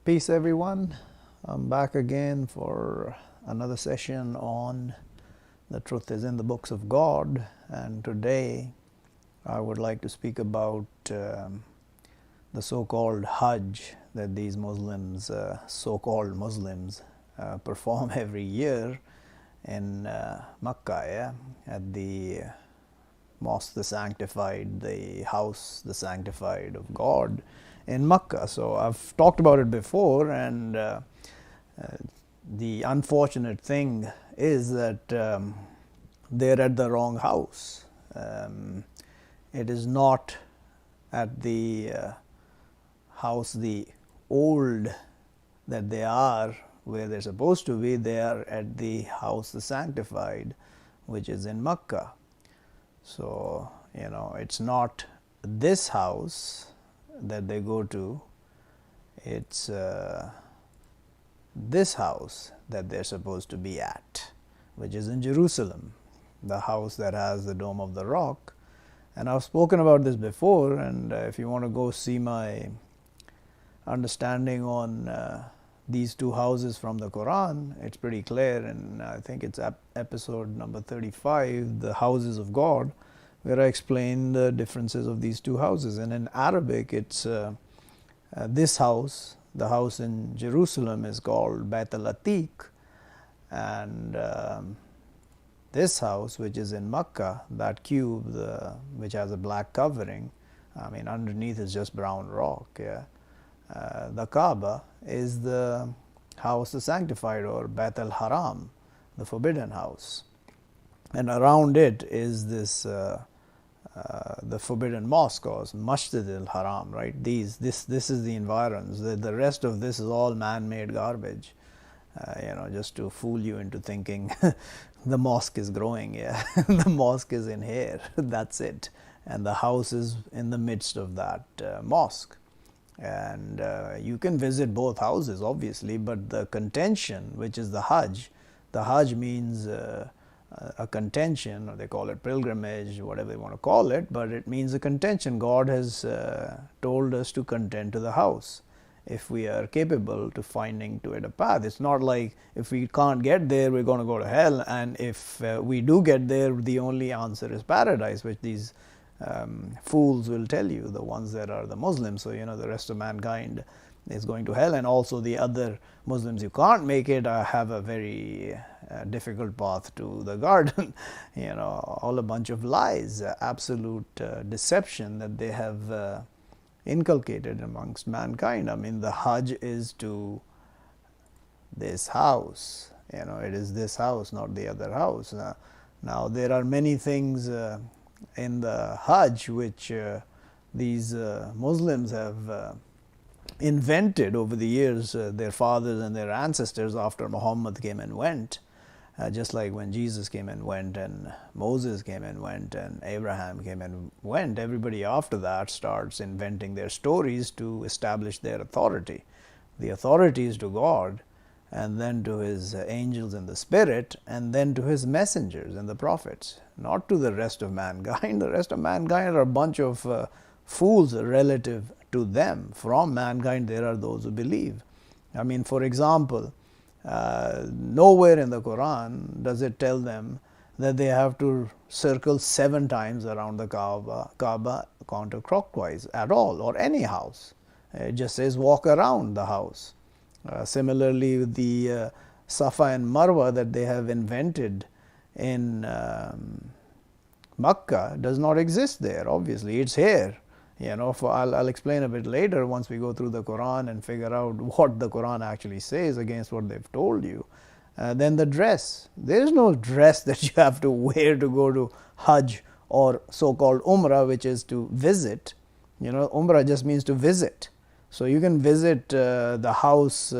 Peace, everyone. I'm back again for another session on The Truth is in the Books of God, and today I would like to speak about the so-called Hajj that these Muslims, so-called Muslims, perform every year in Makkah, at the mosque, the sanctified, the house, the sanctified of God in Makkah. So I've talked about it before, and the unfortunate thing is that they're at the wrong house. It is not at the house, the old that they are, where they're supposed to be. They are at the house, the sanctified, which is in Makkah. So, it's not this house that they go to, it's this house that they're supposed to be at, which is in Jerusalem, the house that has the Dome of the Rock. And I've spoken about this before, and if you want to go see my understanding on these two houses from the Quran, it's pretty clear, and I think it's episode number 35, The Houses of God, where I explain the differences of these two houses. And in Arabic, it's this house, the house in Jerusalem, is called Bayt al-Atiq, and this house, which is in Makkah, that cube, which has a black covering, underneath is just brown rock. The Kaaba is the house, the sanctified, or Bayt al-Haram, the forbidden house, and around it is this the forbidden mosque, or Masjid al-Haram, right? This is the environs. The rest of this is all man-made garbage, just to fool you into thinking the mosque is growing. The mosque is in here. That's it. And the house is in the midst of that mosque. And you can visit both houses, obviously, but the contention, which is the Hajj means a contention, or they call it pilgrimage, whatever they want to call it, but it means a contention. God has told us to contend to the house if we are capable to finding to it a path. It's not like if we can't get there, we're going to go to hell, and if we do get there, the only answer is paradise, which these fools will tell you, the ones that are the Muslims. So the rest of mankind is going to hell, and also the other Muslims who can't make it have a very difficult path to the garden. All a bunch of lies, absolute deception that they have inculcated amongst mankind. The Hajj is to this house. It is this house, not the other house. Now there are many things in the Hajj which these Muslims have invented over the years, their fathers and their ancestors, after Muhammad came and went. Just like when Jesus came and went, and Moses came and went, and Abraham came and went, everybody after that starts inventing their stories to establish their authority. The authority is to God, and then to his angels in the spirit, and then to his messengers and the prophets, not to the rest of mankind. The rest of mankind are a bunch of fools relative to them. From mankind, there are those who believe. For example, nowhere in the Quran does it tell them that they have to circle 7 times around the Kaaba counterclockwise at all, or any house. It just says walk around the house. Similarly, the Safa and Marwa that they have invented in Makkah does not exist there. Obviously, it's here. I'll explain a bit later once we go through the Quran and figure out what the Quran actually says against what they've told you. Then the dress. There is no dress that you have to wear to go to Hajj or so-called Umrah, which is to visit. Umrah just means to visit. So you can visit the house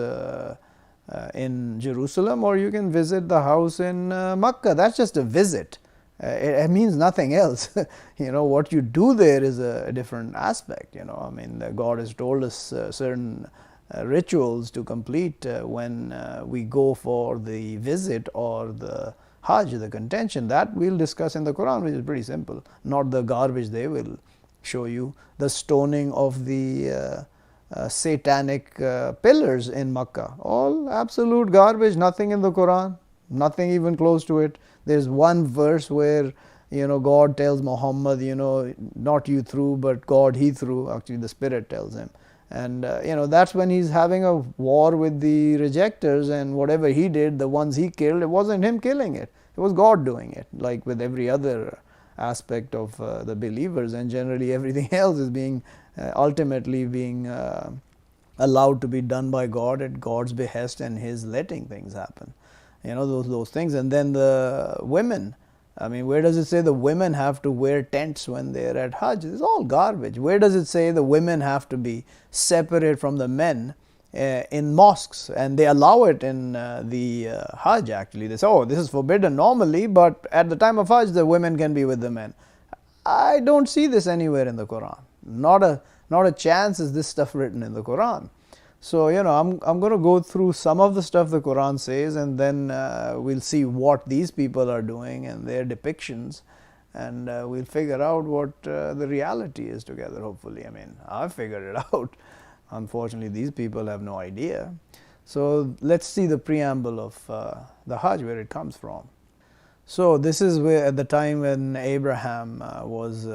in Jerusalem, or you can visit the house in Makkah. That's just a visit. It means nothing else. What you do there is a different aspect. God has told us certain rituals to complete when we go for the visit or the Hajj, the contention. That we'll discuss in the Quran, which is pretty simple, not the garbage they will show you. The stoning of the satanic pillars in Makkah. All absolute garbage, nothing in the Quran, nothing even close to it. There's one verse where God tells Muhammad, not you threw, but God he threw. Actually, the Spirit tells him. And that's when he's having a war with the rejectors, and whatever he did, the ones he killed, it wasn't him killing it. It was God doing it, like with every other aspect of the believers, and generally everything else is being ultimately being allowed to be done by God at God's behest and his letting things happen. Those things. And then the women, I mean, where does it say the women have to wear tents when they're at Hajj? It's all garbage. Where does it say the women have to be separate from the men in mosques? And they allow it in the Hajj, actually. They say, oh, this is forbidden normally, but at the time of Hajj, the women can be with the men. I don't see this anywhere in the Quran. Not a chance is this stuff written in the Quran. So, I'm going to go through some of the stuff the Quran says, and then we'll see what these people are doing and their depictions, and we'll figure out what the reality is together, hopefully. I mean, I've figured it out. Unfortunately, these people have no idea. So, let's see the preamble of the Hajj, where it comes from. So, this is where at the time when Abraham was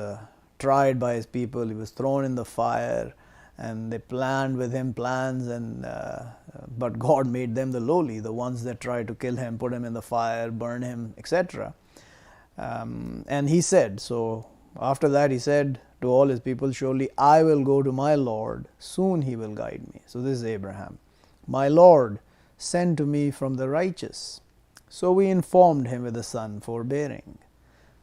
tried by his people, he was thrown in the fire, and they planned with him plans, and but God made them the lowly, the ones that tried to kill him, put him in the fire, burn him, etc. And he said, so after that he said to all his people, surely I will go to my Lord, soon he will guide me. So this is Abraham. My Lord, send to me from the righteous. So we informed him with the son, forbearing.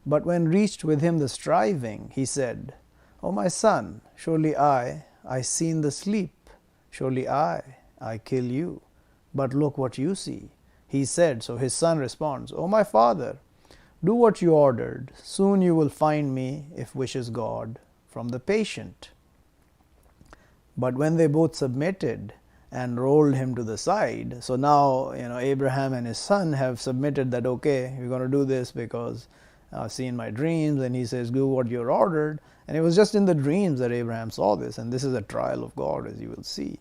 But when reached with him the striving, he said, O my son, surely I seen the sleep, surely I kill you, but look what you see. He said, so his son responds, O my father, do what you ordered, soon you will find me, if wishes God, from the patient. But when they both submitted and rolled him to the side, so now Abraham and his son have submitted that, okay, we're going to do this because I've seen my dreams, and he says, do what you're ordered. And it was just in the dreams that Abraham saw this, and this is a trial of God, as you will see.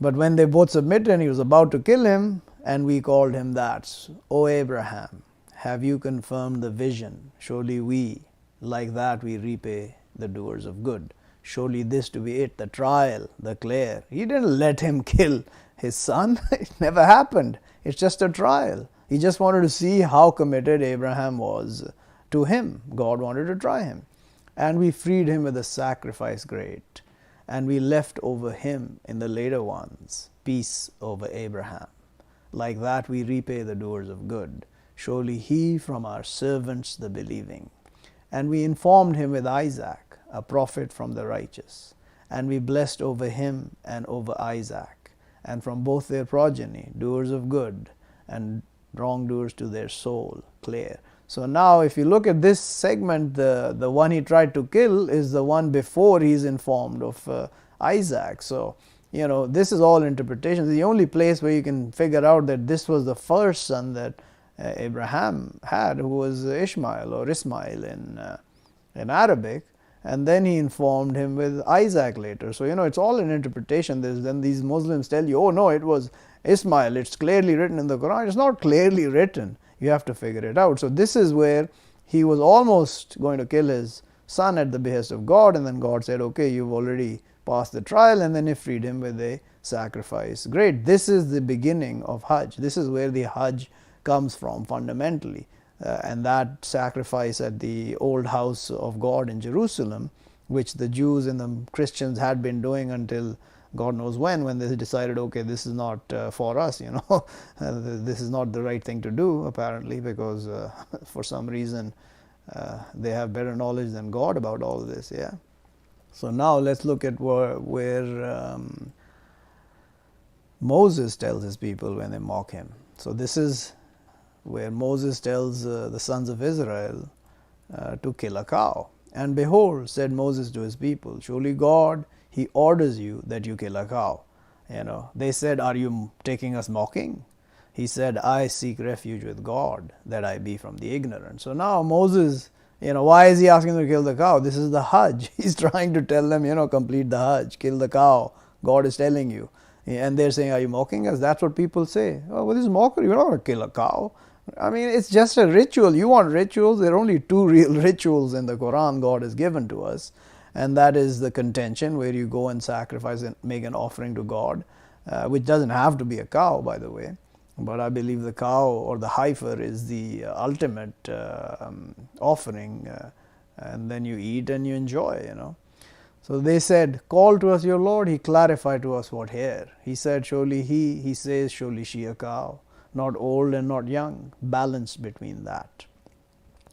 But when they both submitted and he was about to kill him, and we called him that, O Abraham, have you confirmed the vision? Surely we, like that we repay the doers of good. Surely this to be it, the trial, the clear. He didn't let him kill his son. It never happened. It's just a trial. He just wanted to see how committed Abraham was to him. God wanted to try him. And we freed him with a sacrifice great. And we left over him in the later ones peace over Abraham. Like that we repay the doers of good. Surely he from our servants the believing. And we informed him with Isaac, a prophet from the righteous. And we blessed over him and over Isaac, and from both their progeny, doers of good, and wrongdoers to their soul, clear. So now if you look at this segment, the one he tried to kill is the one before he's informed of Isaac. So, this is all interpretation. The only place where you can figure out that this was the first son that Abraham had, who was Ishmael or Ismail in Arabic, and then he informed him with Isaac later. So, it's all an interpretation. Then these Muslims tell you, oh no, it was Ismail, it's clearly written in the Quran. It's not clearly written. You have to figure it out. So this is where he was almost going to kill his son at the behest of God, and then God said, okay, you've already passed the trial, and then he freed him with a sacrifice. Great. This is the beginning of Hajj. This is where the Hajj comes from fundamentally. And that sacrifice at the old house of God in Jerusalem, which the Jews and the Christians had been doing until God knows when they decided, okay, this is not for us, this is not the right thing to do, apparently, because for some reason they have better knowledge than God about all of this, yeah. So now let's look at where Moses tells his people when they mock him. So this is where Moses tells the sons of Israel to kill a cow. And behold, said Moses to his people, surely God, he orders you that you kill a cow. They said, are you taking us mocking? He said, I seek refuge with God, that I be from the ignorant. So now Moses Why is he asking them to kill the cow? This is the Hajj. He's trying to tell them, complete the Hajj, kill the cow. God is telling you. And they're saying, are you mocking us? That's what people say. Oh, well, this is mockery. You're not going to kill a cow. I mean, it's just a ritual. You want rituals? There are only two real rituals in the Quran God has given to us. And that is the contention, where you go and sacrifice and make an offering to God, which doesn't have to be a cow, by the way. But I believe the cow or the heifer is the ultimate offering, and then you eat and you enjoy, So they said, call to us your Lord. He clarified to us what hare. He said, surely he says, surely she a cow, not old and not young, balanced between that.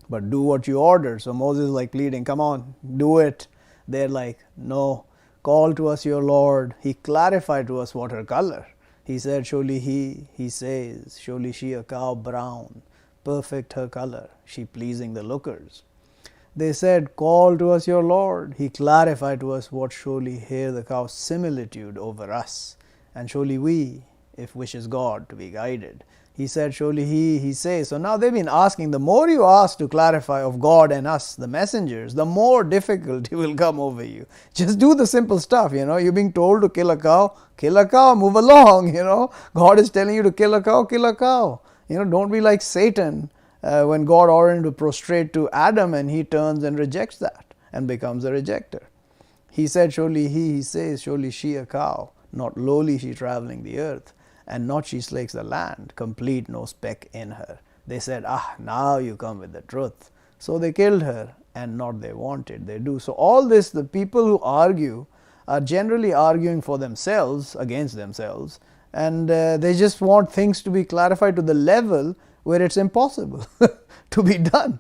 But do what you order. So Moses is like pleading, come on, do it. They're like, no, call to us your Lord. He clarified to us what her color. He said, surely he says, surely she a cow brown, perfect her color, she pleasing the lookers. They said, call to us your Lord. He clarified to us what surely here the cow's similitude over us, and surely we, if wishes God, to be guided. He said, surely he says. So now they've been asking, the more you ask to clarify of God and us, the messengers, the more difficulty will come over you. Just do the simple stuff, You're being told to kill a cow, move along, God is telling you to kill a cow. Don't be like Satan when God ordered him to prostrate to Adam and he turns and rejects that and becomes a rejecter. He said, surely he says, surely she a cow, not lowly she traveling the earth. And not she slakes the land, complete no speck in her. They said, now you come with the truth. So they killed her, and not they wanted, they do. So all this, the people who argue are generally arguing for themselves, against themselves, and they just want things to be clarified to the level where it's impossible to be done.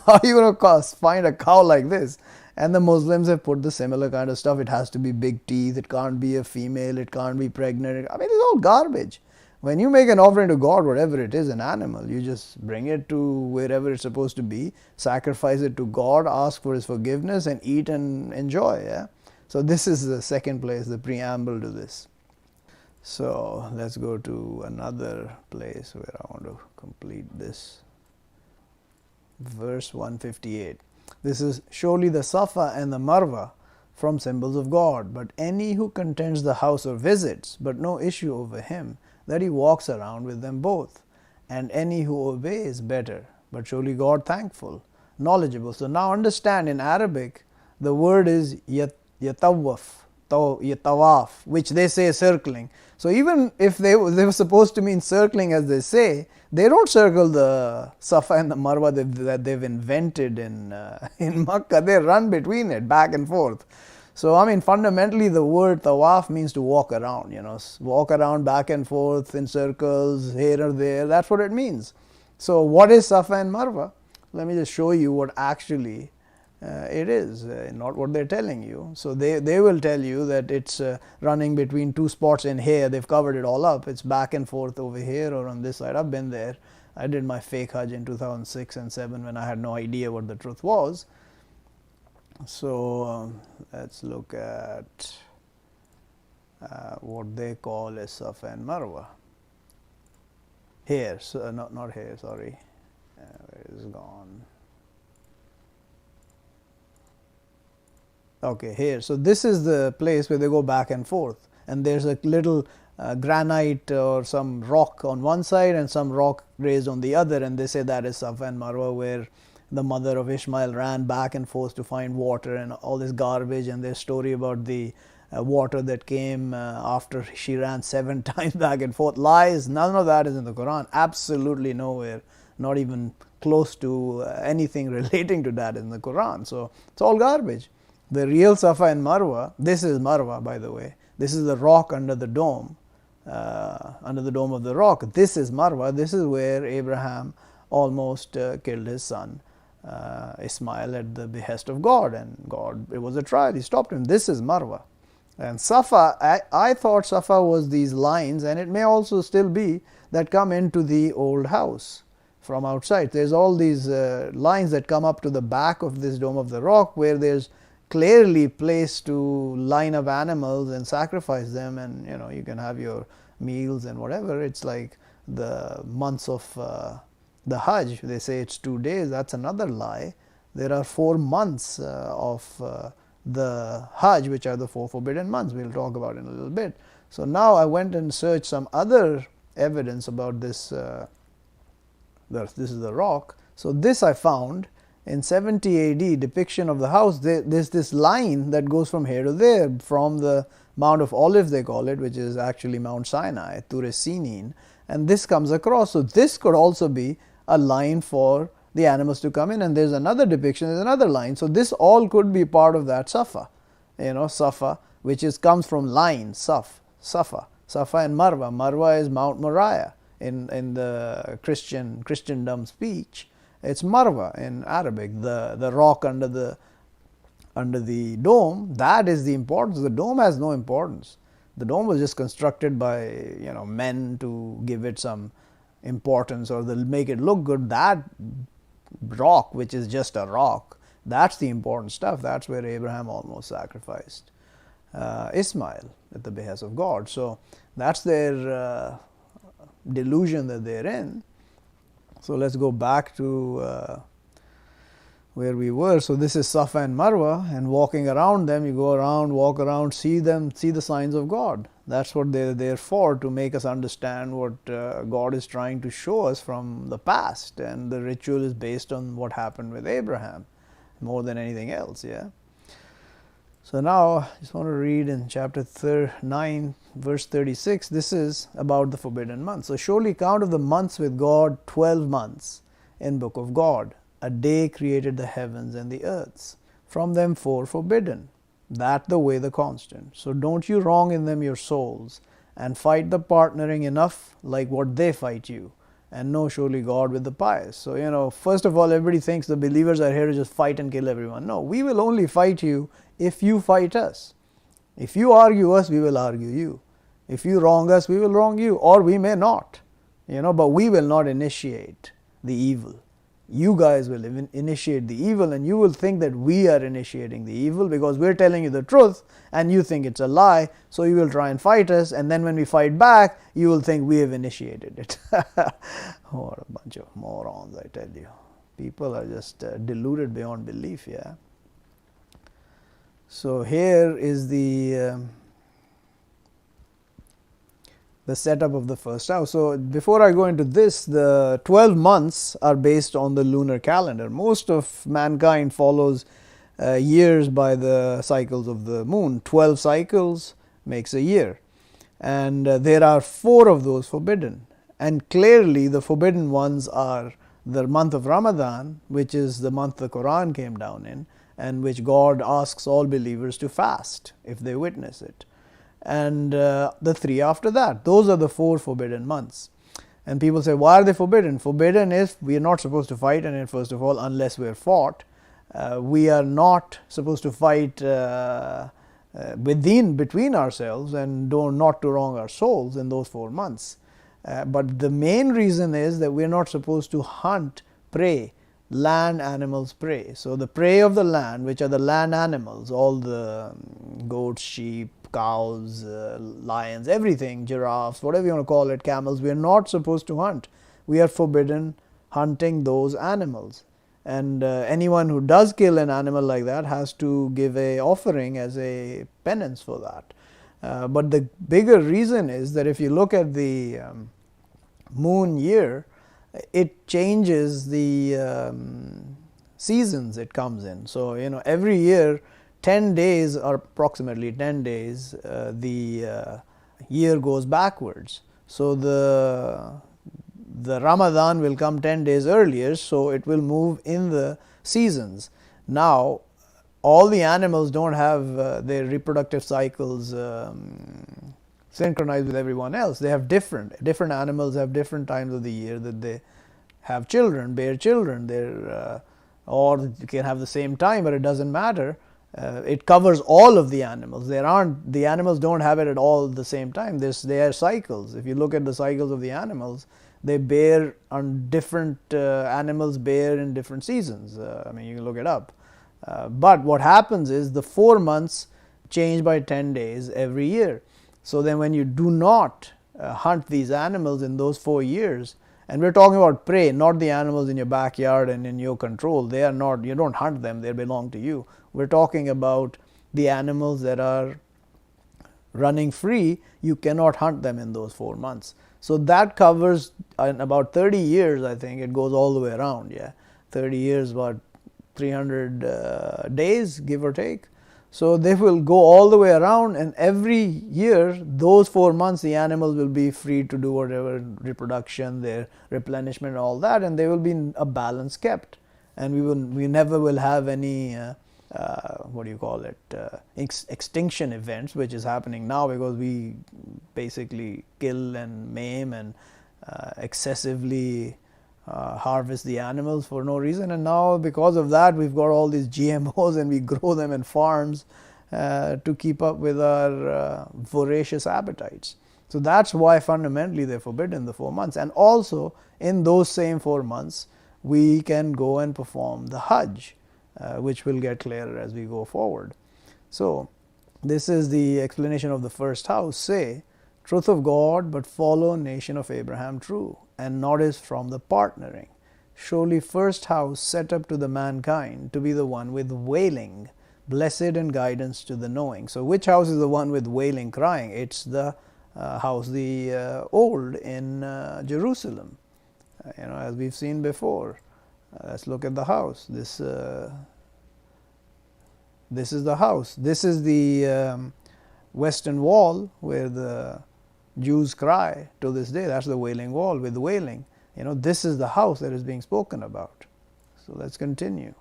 How are you going to find a cow like this? And the Muslims have put the similar kind of stuff. It has to be big teeth. It can't be a female. It can't be pregnant. I mean, it's all garbage. When you make an offering to God, whatever it is, an animal, you just bring it to wherever it's supposed to be, sacrifice it to God, ask for His forgiveness, and eat and enjoy. Yeah? So this is the second place, the preamble to this. So let's go to another place where I want to complete this. Verse 158. This is surely the Safa and the Marwa from symbols of God, but any who contends the house or visits, but no issue over him, that he walks around with them both, and any who obeys better, but surely God thankful, knowledgeable. So now understand, in Arabic, the word is yatawaf, which they say circling. So even if they were supposed to mean circling as they say, they don't circle the Safa and the Marwa that they've invented in Makkah. They run between it, back and forth. So I mean, fundamentally the word tawaf means to walk around, walk around back and forth in circles, here or there. That's what it means. So what is Safa and Marwa? Let me just show you what actually it is, not what they're telling you. So they will tell you that it's running between two spots in here. They've covered it all up. It's back and forth over here or on this side. I've been there. I did my fake Hajj in 2006 and 7 when I had no idea what the truth was. So let's look at what they call as Safa and Marwa. Here, so not here, sorry. Where is it gone? Okay, here. So this is the place where they go back and forth, and there's a little granite or some rock on one side and some rock raised on the other, and they say that is Safa and Marwa, where the mother of Ishmael ran back and forth to find water and all this garbage, and their story about the water that came after she ran 7 times back and forth. Lies. None of that is in the Quran. Absolutely nowhere. Not even close to anything relating to that in the Quran. So it's all garbage. The real Safa and Marwa, this is Marwa, by the way. This is the rock under the dome of the rock. This is Marwa. This is where Abraham almost killed his son Ismail at the behest of God, and God, it was a trial. He stopped him. This is Marwa. And Safa, I thought Safa was these lines, and it may also still be, that come into the old house from outside. There's all these lines that come up to the back of this dome of the rock, where there's clearly place to line up animals and sacrifice them, and you can have your meals and whatever. It's like the months of the Hajj. They say it's 2 days. That's another lie. there are 4 months of the Hajj, which are the 4 forbidden months. We'll talk about in a little bit. So now I went and searched some other evidence about this. This is the rock. So this I found in 70 AD depiction of the house. There's this line that goes from here to there, from the Mount of Olives they call it, which is actually Mount Sinai, Ture Sinin, and this comes across. So this could also be a line for the animals to come in, and there's another depiction, there's another line. So this all could be part of that Safa, Safa, which comes from line, Safa and Marwa. Marwa is Mount Moriah in the Christendom speech. It's Marwa in Arabic, the rock under the dome. That is the importance. The dome has no importance. The dome was just constructed by men to give it some importance, or they'll make it look good. That rock, which is just a rock, that's the important stuff. That's where Abraham almost sacrificed Ismail at the behest of God. So that's their delusion that they're in. So let's go back to where we were. So this is Safa and Marwa, and walking around them, you go around, walk around, see the signs of God. That's what they're there for, to make us understand what God is trying to show us from the past. And the ritual is based on what happened with Abraham more than anything else. Yeah. So now I just want to read in chapter 9, verse 36. This is about the forbidden months. So surely count of the months with God 12 months in book of God. A day created the heavens and the earths. From them 4 forbidden. That the way the constant. So don't you wrong in them your souls, and fight the partnering enough like what they fight you, and know surely God with the pious. So first of all, everybody thinks the believers are here to just fight and kill everyone. No, we will only fight you if you fight us. If you argue us, we will argue you. If you wrong us, we will wrong you, or we may not. But we will not initiate the evil. You guys will initiate the evil, and you will think that we are initiating the evil because we're telling you the truth and you think it's a lie. So you will try and fight us, and then when we fight back, you will think we have initiated it. What a bunch of morons, I tell you. People are just deluded beyond belief. Yeah. So here is the setup of the first house. So before I go into this, the 12 months are based on the lunar calendar. Most of mankind follows years by the cycles of the moon. 12 cycles makes a year, and there are 4 of those forbidden. And clearly the forbidden ones are the month of Ramadan, which is the month the Quran came down in, and which God asks all believers to fast if they witness it. And the 3 after that. Those are the 4 forbidden months. And people say, why are they forbidden? Forbidden is we are not supposed to fight in it, first of all, unless we are fought. We are not supposed to fight between ourselves, and not to wrong our souls in those 4 months. But the main reason is that we are not supposed to hunt prey, land animals prey. So the prey of the land, which are the land animals, all the goats, sheep, cows, lions, everything, giraffes, whatever you want to call it, camels, we are not supposed to hunt. We are forbidden hunting those animals. And anyone who does kill an animal like that has to give a offering as a penance for that. But the bigger reason is that if you look at the moon year, it changes the seasons it comes in. So every year 10 days, or approximately 10 days, the year goes backwards. So the Ramadan will come 10 days earlier, so it will move in the seasons. Now, all the animals don't have their reproductive cycles synchronized with everyone else. They have different animals have different times of the year that they have children, bear children. Or you can have the same time, but it doesn't matter. It covers all of the animals. The animals don't have it at all the same time. There are cycles. If you look at the cycles of the animals, they bear on different animals bear in different seasons. You can look it up. But what happens is the 4 months change by 10 days every year. So then when you do not hunt these animals in those 4 years, And we're talking about prey, not the animals in your backyard and in your control. They are not, you don't hunt them, they belong to you. We're talking about the animals that are running free. You cannot hunt them in those 4 months. So that covers in about 30 years, I think. It goes all the way around, yeah. 30 years, about 300 days, give or take. So they will go all the way around, and every year, those 4 months, the animals will be free to do whatever reproduction, their replenishment, all that, and they will be in a balance kept. And we never will have any what do you call it, extinction events, which is happening now because we basically kill and maim and excessively harvest the animals for no reason. And now because of that, we've got all these GMOs and we grow them in farms to keep up with our voracious appetites. So that's why fundamentally they're forbidden, the 4 months. And also in those same 4 months, we can go and perform the Hajj, which will get clearer as we go forward. So this is the explanation of the first house. Say, truth of God, but follow nation of Abraham true, and notice from the partnering. Surely first house set up to the mankind to be the one with wailing, blessed and guidance to the knowing. So which house is the one with wailing, crying? It's the house, the old in Jerusalem, as we've seen before. Let's look at the house. This is the house. This is the western wall where the Jews cry to this day. That's the wailing wall with wailing. This is the house that is being spoken about. So let's continue.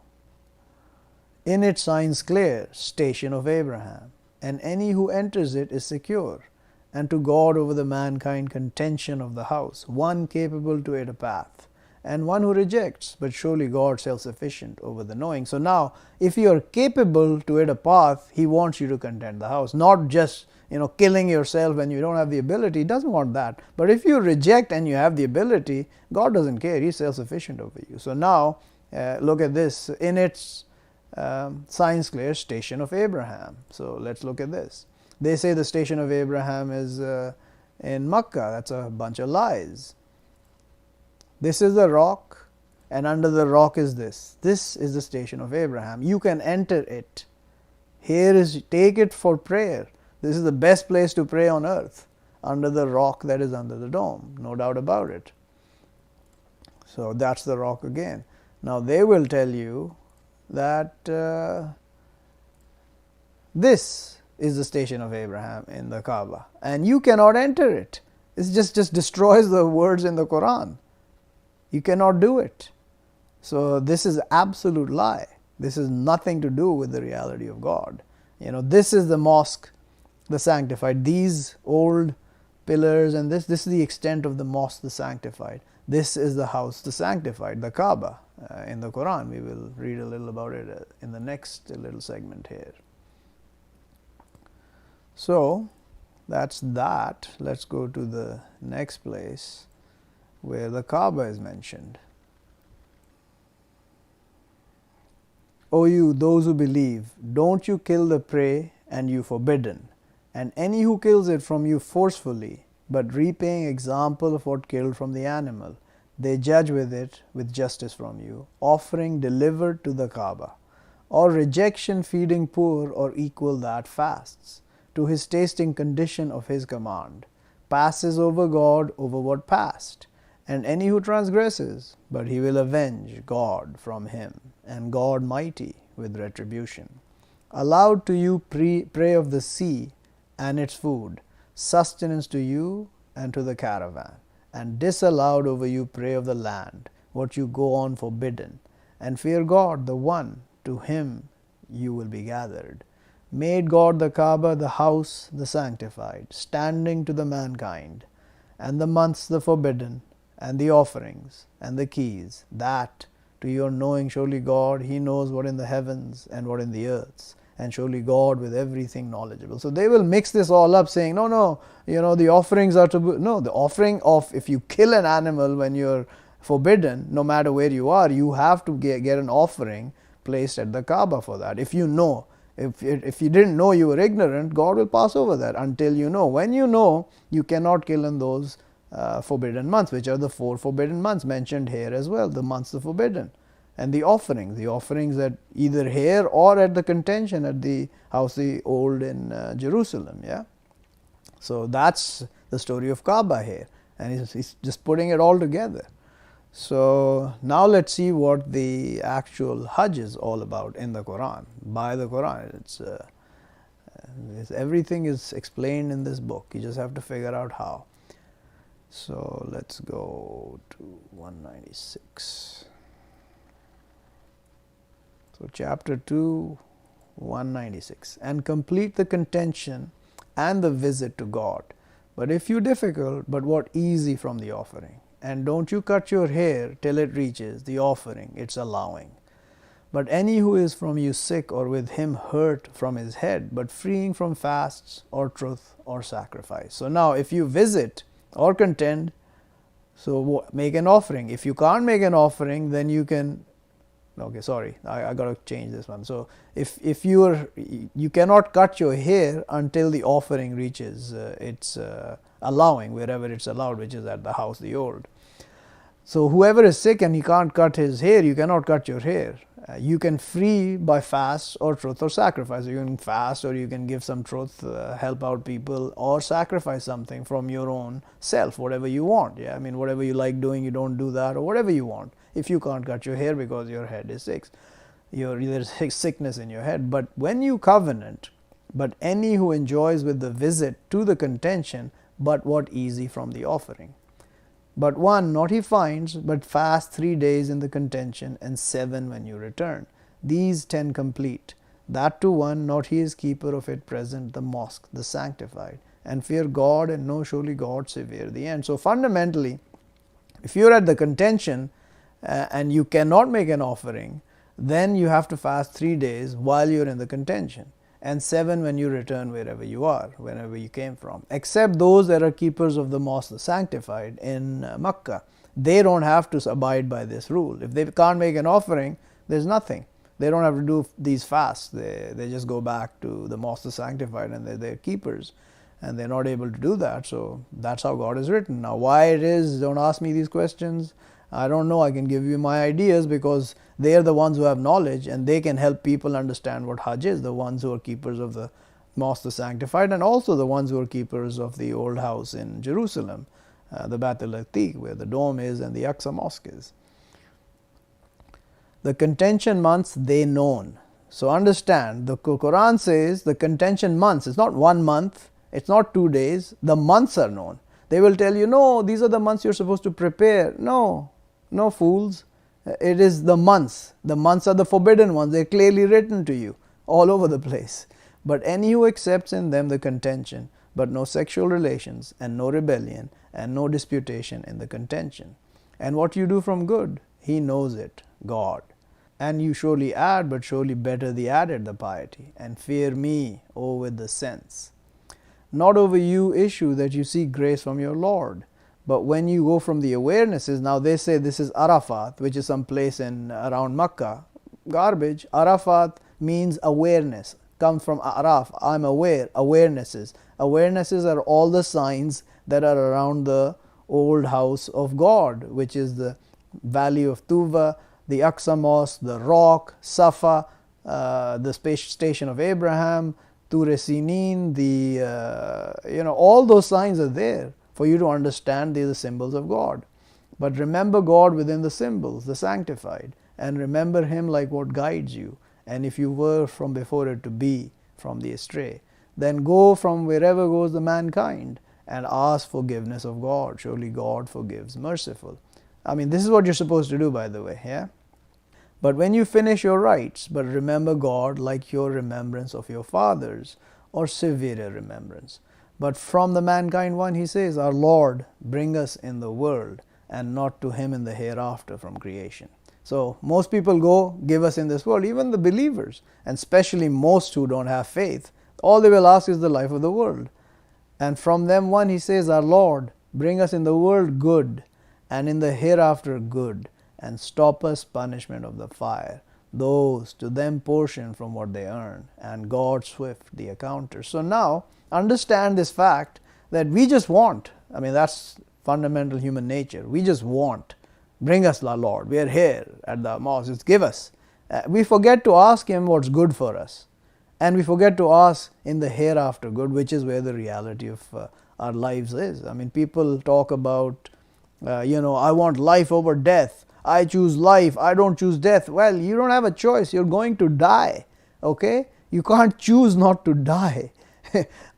In it signs clear, station of Abraham, and any who enters it is secure, and to God over the mankind contention of the house, one capable to aid a path, and one who rejects, but surely God self-sufficient over the knowing. So now, if you are capable to aid a path, He wants you to contend the house, not just killing yourself when you don't have the ability. He doesn't want that. But if you reject and you have the ability, God doesn't care. He's self-sufficient over you. So now, look at this. In its signs clear, station of Abraham. So let's look at this. They say the station of Abraham is in Makkah. That's a bunch of lies. This is the rock, and under the rock is this. This is the station of Abraham. You can enter it. Take it for prayer. This is the best place to pray on earth, under the rock that is under the dome, no doubt about it. So that's the rock again. Now they will tell you that this is the station of Abraham in the Kaaba, and you cannot enter it. It just destroys the words in the Quran. You cannot do it. So this is absolute lie. This has nothing to do with the reality of God. This is the mosque, the sanctified. These old pillars and this is the extent of the mosque, the sanctified. This is the house, the sanctified, the Kaaba in the Quran. We will read a little about it in the next little segment here. So that's that. Let's go to the next place where the Kaaba is mentioned. O you, those who believe, don't you kill the prey, and you forbidden, and any who kills it from you forcefully, but repaying example of what killed from the animal, they judge with it with justice from you, offering delivered to the Kaaba, or rejection feeding poor, or equal that fasts, to his tasting condition of his command, passes over God over what passed, and any who transgresses, but he will avenge God from him, and God mighty with retribution. Allowed to you prey of the sea and its food, sustenance to you and to the caravan, and disallowed over you prey of the land, what you go on forbidden, and fear God, the one, to him you will be gathered. Made God the Kaaba, the house, the sanctified, standing to the mankind, and the months the forbidden, and the offerings, and the keys, that to your knowing surely God, He knows what in the heavens and what in the earths, and surely God with everything knowledgeable. So they will mix this all up saying, no, the offerings are to be, no, the offering of, if you kill an animal when you're forbidden, no matter where you are, you have to get an offering placed at the Kaaba for that. If you know, if you didn't know, you were ignorant, God will pass over that until you know. When you know, you cannot kill in those forbidden months, which are the 4 forbidden months mentioned here as well, the months of forbidden. And the offerings that either here or at the contention at the house of the old in Jerusalem. Yeah. So that's the story of Kaaba here, and he's just putting it all together. So now let's see what the actual Hajj is all about in the Quran, by the Quran. Everything is explained in this book. You just have to figure out how. So let's go to 196. So chapter 2, 196. And complete the contention and the visit to God. But if you difficult, but what easy from the offering. And don't you cut your hair till it reaches the offering, it's allowing. But any who is from you sick or with him hurt from his head, but freeing from fasts or truth or sacrifice. So now if you visit or contend, so make an offering. If you can't make an offering, then you can, okay, sorry, I got to change this one. So if you cannot cut your hair until the offering reaches its allowing, wherever it's allowed, which is at the house the old. So whoever is sick and he can't cut his hair, you cannot cut your hair. You can free by fast or truth or sacrifice. You can fast, or you can give some truth, help out people, or sacrifice something from your own self, whatever you want. Yeah, I mean, whatever you like doing, you don't do that, or whatever you want. If you can't cut your hair because your head is sick, there's sickness in your head. But when you covenant, but any who enjoys with the visit to the contention, but what easy from the offering. But one not he finds, but fast 3 days in the contention, and 7 when you return. These 10 complete. That to one not he is keeper of it present, the mosque, the sanctified. And fear God, and know surely God severe the end. So fundamentally, if you're at the contention and you cannot make an offering, then you have to fast 3 days while you're in the contention. And 7 when you return wherever you are, wherever you came from. Except those that are keepers of the mosque, the sanctified in Makkah. They don't have to abide by this rule. If they can't make an offering, there's nothing. They don't have to do these fasts. They just go back to the mosque, the sanctified, and they're keepers. And they're not able to do that. So that's how God has written. Now why it is, don't ask me these questions. I don't know. I can give you my ideas because they are the ones who have knowledge, and they can help people understand what Hajj is, the ones who are keepers of the mosque, the sanctified, and also the ones who are keepers of the old house in Jerusalem, the Bait al-Atiq, where the dome is and the Aqsa mosque is. The contention months they known. So understand, the Quran says the contention months. It's not 1 month, it's not 2 days, the months are known. They will tell you, no, these are the months you're supposed to prepare. No, fools. It is the months. The months are the forbidden ones. They're clearly written to you all over the place. But any who accepts in them the contention, but no sexual relations, and no rebellion, and no disputation in the contention. And what you do from good, he knows it, God. And you surely add, but surely better the added, the piety. And fear me, O with the sense. Not over you issue that you seek grace from your Lord. But when you go from the awarenesses, now they say this is Arafat, which is some place around Makkah. Garbage. Arafat means awareness. Comes from Araf, I'm aware, awarenesses. Awarenesses are all the signs that are around the old house of God, which is the valley of Tuva, the Aqsa Mosque, the rock, Safa, the station of Abraham, Tur Sinin, all those signs are there for you to understand these are symbols of God. But remember God within the symbols, the sanctified, and remember Him like what guides you. And if you were from before it to be from the astray, then go from wherever goes the mankind and ask forgiveness of God. Surely God forgives, merciful. I mean, this is what you're supposed to do, by the way, yeah? But when you finish your rites, but remember God like your remembrance of your fathers, or severer remembrance. But from the mankind one, he says, our Lord, bring us in the world, and not to Him in the hereafter from creation. So most people go, give us in this world, even the believers, and especially most who don't have faith, all they will ask is the life of the world. And from them one, he says, our Lord, bring us in the world good, and in the hereafter good, and stop us punishment of the fire. Those to them portion from what they earn, and God swift the accounter. So now, understand this fact that we just want, I mean that's fundamental human nature. We just want. Bring us, Lord. We are here at the mosque. Just give us. We forget to ask Him what's good for us. And we forget to ask in the hereafter good, which is where the reality of our lives is. I mean, people talk about, I want life over death. I choose life. I don't choose death. Well, you don't have a choice. You're going to die. Okay? You can't choose not to die.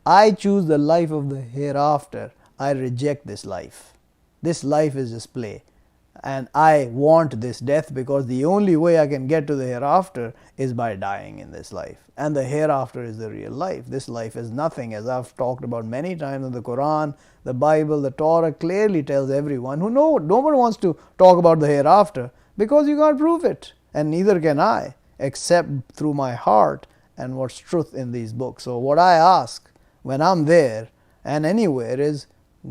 I choose the life of the hereafter. I reject this life. This life is just play. And I want this death because the only way I can get to the hereafter is by dying in this life. And the hereafter is the real life. This life is nothing, as I've talked about many times in the Quran, the Bible, the Torah clearly tells everyone who nobody wants to talk about the hereafter because you can't prove it. And neither can I, except through my heart and what's truth in these books. So what I ask when I'm there and anywhere is,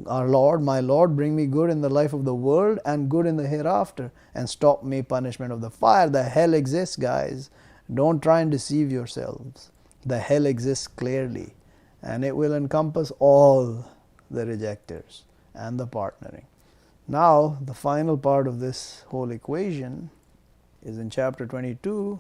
our Lord, my Lord, bring me good in the life of the world and good in the hereafter, and stop me punishment of the fire. The hell exists, guys. Don't try and deceive yourselves. The hell exists clearly, and it will encompass all the rejectors and the partnering. Now, the final part of this whole equation is in chapter 22,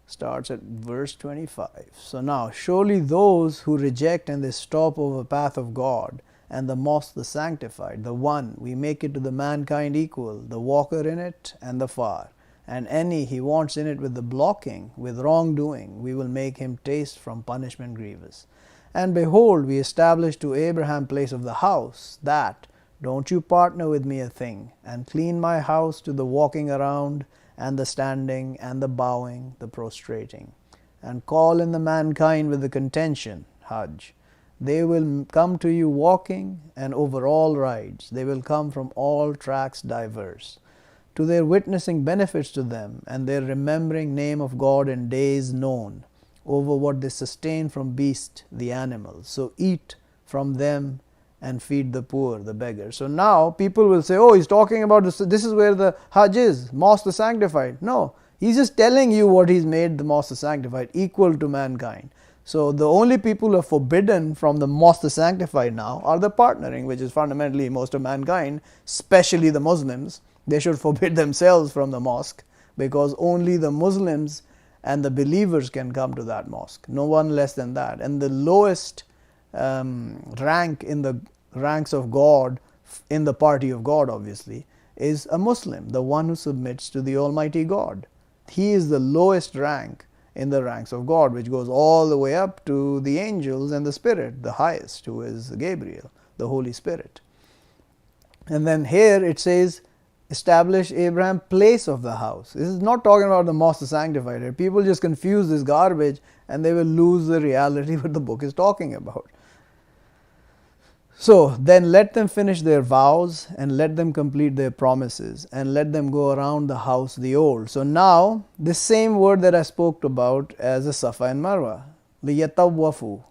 starts at verse 25. So now, surely those who reject and they stop over the path of God, and the mosque the sanctified, the one, we make it to the mankind equal, the walker in it and the far. And any he wants in it with the blocking, with wrongdoing, we will make him taste from punishment grievous. And behold, we establish to Abraham place of the house, that, don't you partner with me a thing, and clean my house to the walking around, and the standing, and the bowing, the prostrating. And call in the mankind with the contention, Hajj. They will come to you walking and over all rides. They will come from all tracks diverse. To their witnessing benefits to them, and their remembering name of God in days known, over what they sustain from beast, the animals. So eat from them and feed the poor, the beggar. So now people will say, oh, he's talking about this. This is where the Hajj is, mosque the sanctified. No, he's just telling you what he's made the mosque the sanctified, equal to mankind. So the only people who are forbidden from the mosque the sanctified now are the partnering, which is fundamentally most of mankind, especially the Muslims. They should forbid themselves from the mosque because only the Muslims and the believers can come to that mosque. No one less than that. And the lowest rank in the ranks of God, in the party of God obviously, is a Muslim, the one who submits to the Almighty God. He is the lowest rank in the ranks of God, which goes all the way up to the angels and the Spirit, the highest, who is Gabriel, the Holy Spirit. And then here it says, establish Abraham place of the house. This is not talking about the mosque sanctified. People just confuse this garbage and they will lose the reality what the book is talking about. So then let them finish their vows and let them complete their promises and let them go around the house the old. So now this same word that I spoke about as a Safa and Marwa, liyatawafu,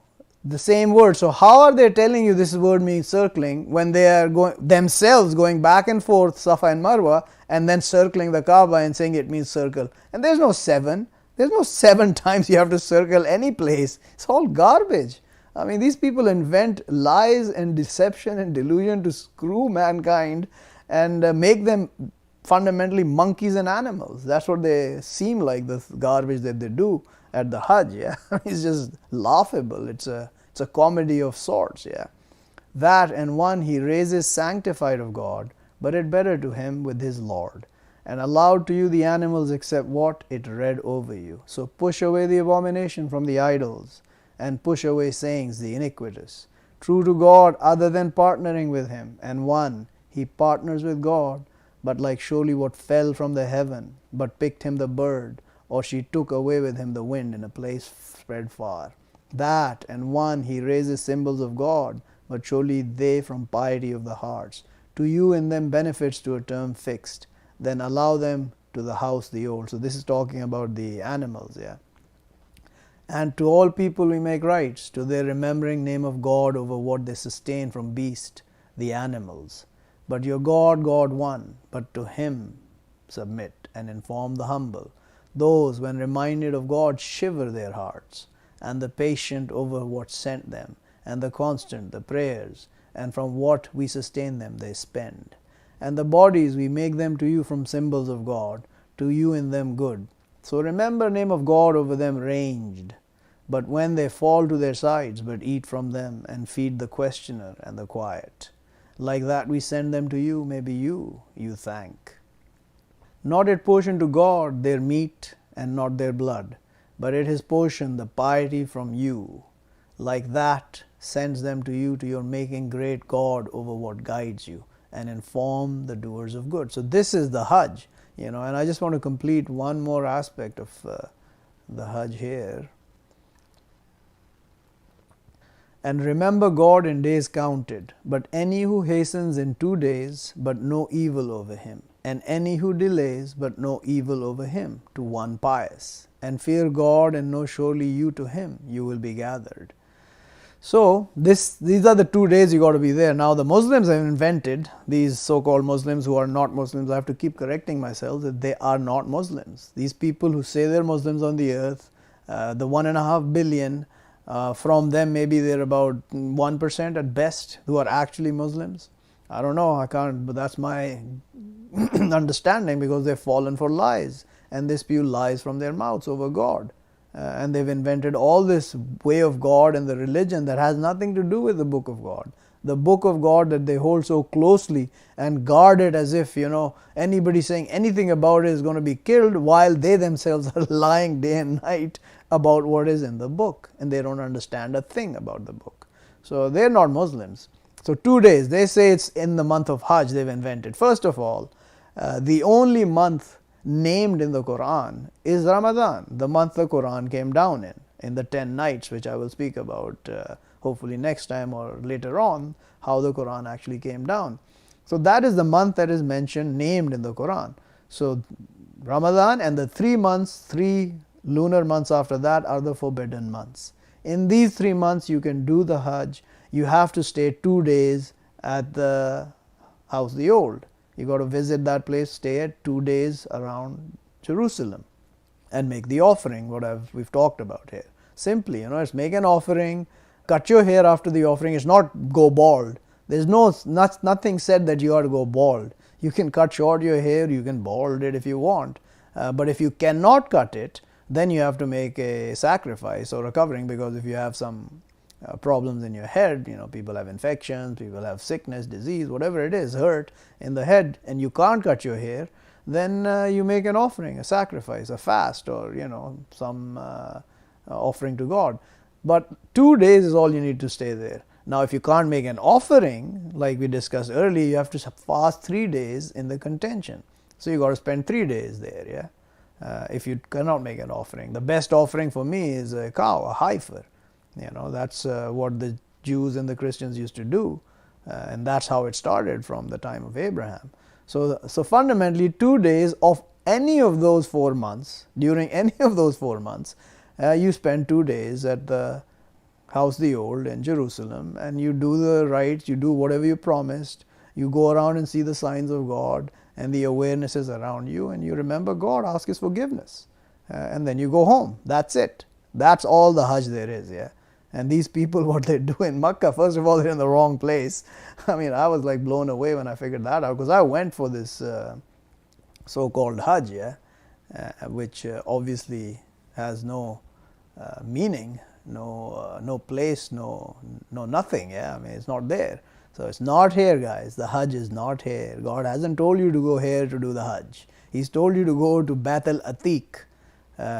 the same word. So how are they telling you this word means circling when they are themselves going back and forth Safa and Marwa and then circling the Kaaba and saying it means circle? And there's no 7. There's no 7 times you have to circle any place. It's all garbage. I mean, these people invent lies and deception and delusion to screw mankind and make them fundamentally monkeys and animals. That's what they seem like, the garbage that they do at the Hajj. Yeah, it's just laughable. It's a comedy of sorts. Yeah, that and one he raises sanctified of God, but it better to him with his Lord, and allowed to you the animals except what it read over you. So push away the abomination from the idols, and push away sayings the iniquitous. True to God other than partnering with him, and one, he partners with God, but like surely what fell from the heaven, but picked him the bird, or she took away with him the wind in a place spread far. That and one, he raises symbols of God, but surely they from piety of the hearts. To you in them benefits to a term fixed, then allow them to the house the old. So this is talking about the animals, yeah. And to all people we make rights, to their remembering name of God over what they sustain from beast, the animals. But your God, God one, but to him submit and inform the humble. Those, when reminded of God, shiver their hearts, and the patient over what sent them, and the constant, the prayers, and from what we sustain them they spend. And the bodies we make them to you from symbols of God, to you in them good. So remember name of God over them ranged. But when they fall to their sides, but eat from them and feed the questioner and the quiet. Like that we send them to you, maybe you thank. Not it portion to God their meat and not their blood, but it his portion the piety from you. Like that sends them to you, to your making great God over what guides you, and inform the doers of good. So this is the Hajj, and I just want to complete one more aspect of the Hajj here. And remember God in days counted, but any who hastens in 2 days, but no evil over him. And any who delays, but no evil over him, to one pious. And fear God, and know surely you to him, you will be gathered. So these are the 2 days you got to be there. Now the Muslims have invented, these so-called Muslims who are not Muslims, I have to keep correcting myself that they are not Muslims. These people who say they're Muslims on the earth, the 1.5 billion, from them maybe they're about 1% at best who are actually Muslims. I don't know, I can't, but that's my understanding, because they've fallen for lies and they spew lies from their mouths over God. And they've invented all this way of God and the religion that has nothing to do with the book of God. The book of God that they hold so closely and guard it as if, anybody saying anything about it is going to be killed, while they themselves are lying day and night about what is in the book, and they don't understand a thing about the book. So they're not Muslims. So 2 days, they say it's in the month of Hajj they've invented. First of all, the only month named in the Quran is Ramadan, the month the Quran came down in the 10 nights, which I will speak about hopefully next time or later on, how the Quran actually came down. So that is the month that is mentioned, named in the Quran. So Ramadan and the 3 lunar months after that are the forbidden months. In these 3 months you can do the Hajj. You have to stay 2 days at the House of the Old. You got to visit that place, stay at 2 days around Jerusalem and make the offering, we've talked about here. Simply, it's make an offering, cut your hair after the offering. It's not go bald. There's nothing said that you ought to go bald. You can cut short your hair, you can bald it if you want. But if you cannot cut it, then you have to make a sacrifice or a covering, because if you have some problems in your head, people have infections, people have sickness, disease, whatever it is, hurt in the head, and you can't cut your hair, then you make an offering, a sacrifice, a fast, or some offering to God. But 2 days is all you need to stay there. Now if you can't make an offering, like we discussed earlier, you have to fast 3 days in the contention. So you got to spend 3 days there, yeah. If you cannot make an offering, the best offering for me is a cow, a heifer. That's what the Jews and the Christians used to do, and that's how it started from the time of Abraham. So fundamentally 2 days of any of those 4 months, during any of those 4 months, you spend 2 days at the House of the Old in Jerusalem, and you do the rites, you do whatever you promised, you go around and see the signs of God and the awarenesses around you, and you remember God, ask his forgiveness, and then you go home. That's it. That's all the Hajj there is, yeah. And these people, what they do in Makkah, first of all, they're in the wrong place. I mean, I was like blown away when I figured that out, because I went for this so-called Hajj, yeah, which obviously has no meaning, no place, no nothing, yeah. I mean, it's not there. So it's not here, guys. The Hajj is not here. God hasn't told you to go here to do the Hajj. He's told you to go to Bait al-Atiq,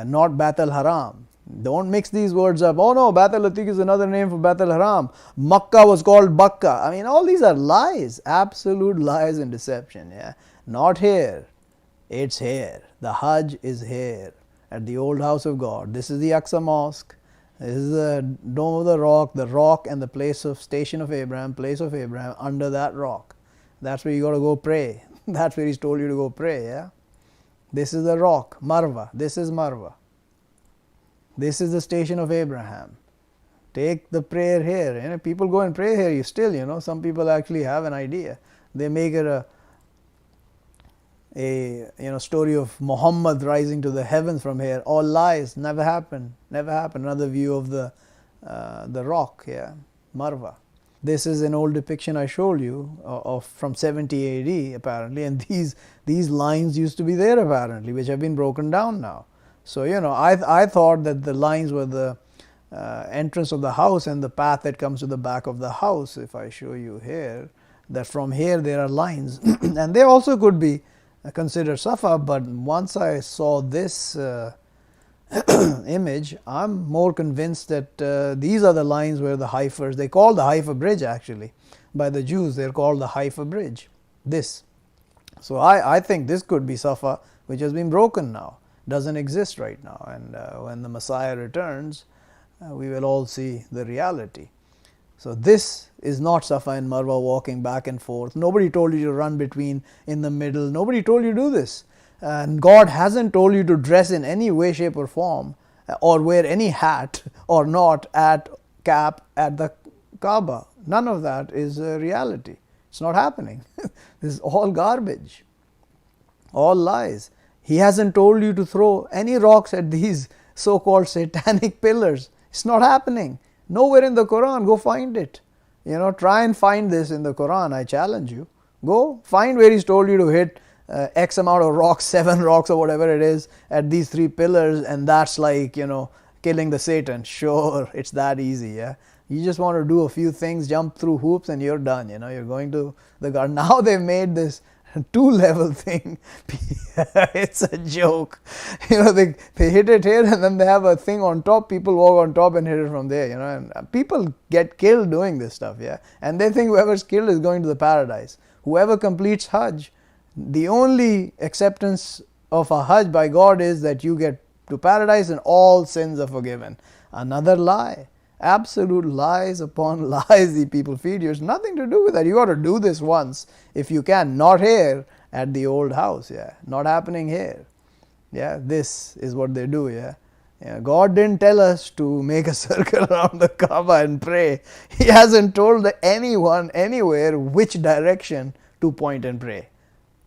not Bait al-Haram. Don't mix these words up. Oh no, Bait al-Atiq is another name for Bait al-Haram. Makkah was called Bakka. I mean, all these are lies, absolute lies and deception. Yeah, not here. It's here. The Hajj is here at the old house of God. This is the Aqsa Mosque. This is the Dome of the rock and the place of Station of Abraham, place of Abraham, under that rock. That's where you got to go pray. That's where he's told you to go pray, yeah. This is the rock, Marwa. This is Marwa. This is the Station of Abraham. Take the prayer here. People go and pray here. You still, some people actually have an idea. They make it a story of Muhammad rising to the heavens from here. All lies. Never happened. Never happened. Another view of the rock, yeah, Marwa. This is an old depiction I showed you of from 70 AD apparently, and these lines used to be there apparently, which have been broken down now. So I thought that the lines were the entrance of the house and the path that comes to the back of the house. If I show you here, that from here there are lines and they also could be considered Safa, but once I saw this image, I'm more convinced that these are the lines where the Haifers, they call the Haifa bridge actually, by the Jews they're called the Haifa bridge, this. So I think this could be Safa, which has been broken now, doesn't exist right now, and when the Messiah returns, we will all see the reality. So this is not Safa and Marwa walking back and forth. Nobody told you to run between in the middle. Nobody told you to do this. And God hasn't told you to dress in any way, shape or form, or wear any hat or not at cap at the Kaaba. None of that is a reality. It's not happening. This is all garbage, all lies. He hasn't told you to throw any rocks at these so-called satanic pillars. It's not happening. Nowhere in the Quran. Go find it. Try and find this in the Quran. I challenge you. Go find where he's told you to hit X amount of rocks, 7 rocks or whatever it is, at these 3 pillars, and that's like, killing the Satan. Sure, it's that easy, yeah. You just want to do a few things, jump through hoops, and you're done. You're going to the garden. Now they've made this 2-level thing. It's a joke. They hit it here and then they have a thing on top. People walk on top and hit it from there. And people get killed doing this stuff, yeah. And they think whoever's killed is going to the paradise. Whoever completes Hajj, the only acceptance of a Hajj by God is that you get to paradise and all sins are forgiven. Another lie. Absolute lies upon lies the people feed you. It's nothing to do with that. You got to do this once if you can. Not here at the old house, yeah. Not happening here. Yeah, this is what they do, yeah. God didn't tell us to make a circle around the Kaaba and pray. He hasn't told anyone anywhere which direction to point and pray.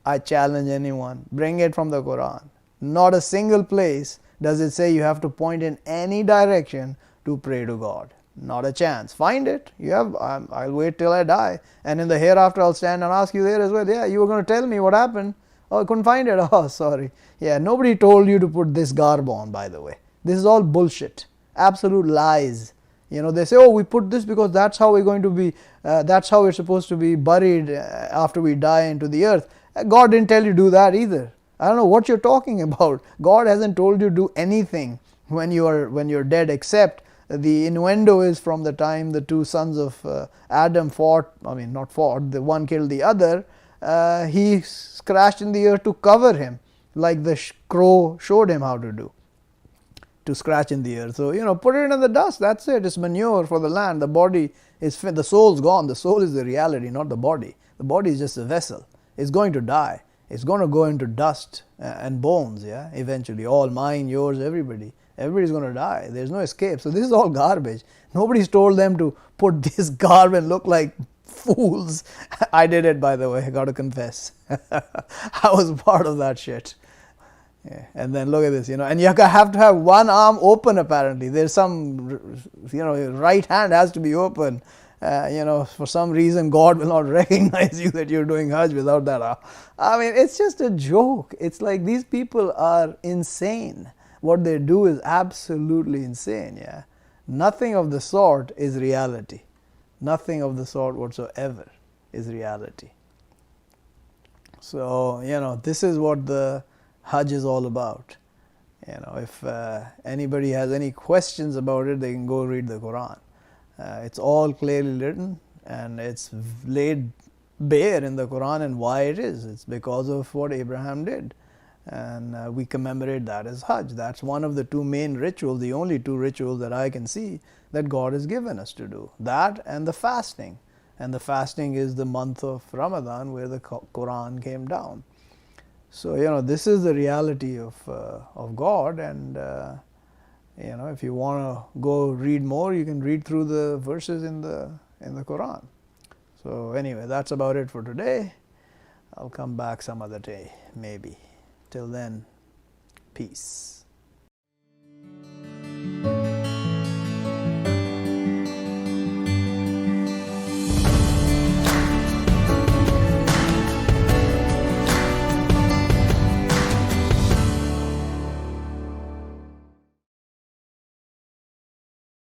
I challenge anyone, bring it from the Quran. Not a single place does it say you have to point in any direction to pray to God. Not a chance. Find it. I'll wait till I die, and in the hereafter I'll stand and ask you there as well. Yeah, you were going to tell me what happened. Oh, I couldn't find it. Oh, sorry. Yeah, nobody told you to put this garb on, by the way. This is all bullshit. Absolute lies. They say, oh, we put this because that's how we're going to be, that's how we're supposed to be buried after we die into the earth. God didn't tell you to do that either. I don't know what you're talking about. God hasn't told you to do anything when you're dead, except the innuendo is from the time the 2 sons of Adam fought. I mean, not fought. The one killed the other. He scratched in the earth to cover him, like the crow showed him how to do, to scratch in the earth. So put it in the dust. That's it. It's manure for the land. The body is the soul's gone. The soul is the reality, not the body. The body is just a vessel. It's going to die. It's going to go into dust and bones, yeah, eventually. All mine, yours, everybody. Everybody's going to die. There's no escape. So this is all garbage. Nobody's told them to put this garb and look like fools. I did it, by the way. I got to confess. I was part of that shit. Yeah. And then look at this, and you have to have one arm open apparently. There's some, right hand has to be open. For some reason God will not recognize you that you're doing Hajj without that arm. I mean, it's just a joke. It's like these people are insane. What they do is absolutely insane, yeah. Nothing of the sort is reality. Nothing of the sort whatsoever is reality. So, this is what the Hajj is all about. If anybody has any questions about it, they can go read the Quran. It's all clearly written and it's laid bare in the Quran and why it is. It's because of what Abraham did. And we commemorate that as Hajj. That's one of the 2 main rituals, the only 2 rituals that I can see that God has given us to do. That and the fasting. And the fasting is the month of Ramadan where the Quran came down. So, this is the reality of God, and if you want to go read more, you can read through the verses in the Quran. So anyway, that's about it for today. I'll come back some other day, maybe. Till then, peace.